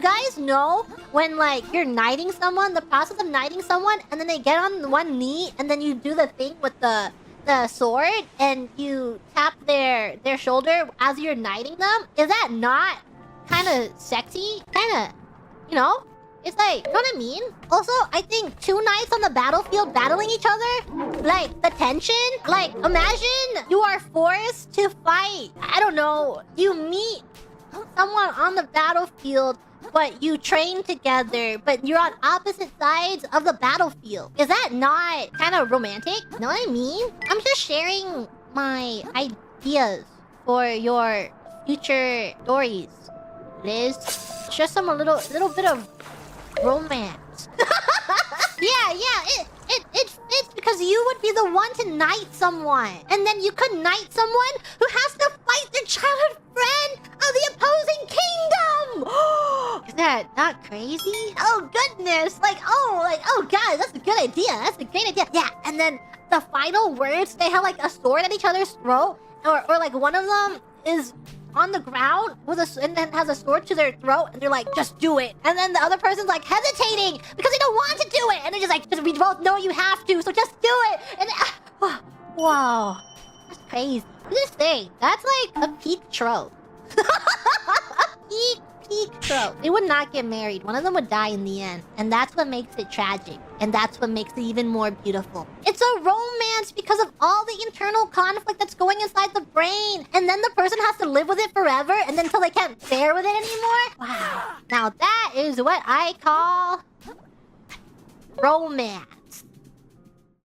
You guys know when like you're knighting someone, the process of knighting someone, and then they get on one knee, and then you do the thing with the sword, and you tap their shoulder as you're knighting them? Is that not kind of sexy? Kind of, you know? It's like, you know what I mean? Also, I think two knights on the battlefield battling each other, like the tension, like imagine you are forced to fight. I don't know. You meet someone on the battlefield, but you train together, but you're on opposite sides of the battlefield. Is that not kind of romantic? Know what I mean? I'm just sharing my ideas for your future stories, Liz. Just some little bit of romance. Yeah, it fits because you would be the one to knight someone. And then you could knight someone who has to fight their childhood friend of the opposing kingdom. Is that not crazy? Oh, goodness. Oh, God, that's a good idea. That's a great idea. Yeah, and then the final words, they have like a sword at each other's throat. Or like one of them is on the ground with and then has a sword to their throat, and they're like, just do it. And then the other person's like hesitating because they don't want to do it, and they're just like, we both know you have to, so just do it. And whoa, that's crazy. This thing, that's like a peak trope. peak trope. They would not get married. One of them would die in the end, and that's what makes it tragic, and that's what makes it even more beautiful. It's a romance because of all the internal conflict that's going inside the brain, and then the person has to live with it forever, and then until they can't bear with it anymore. Wow. Now that is what I call romance.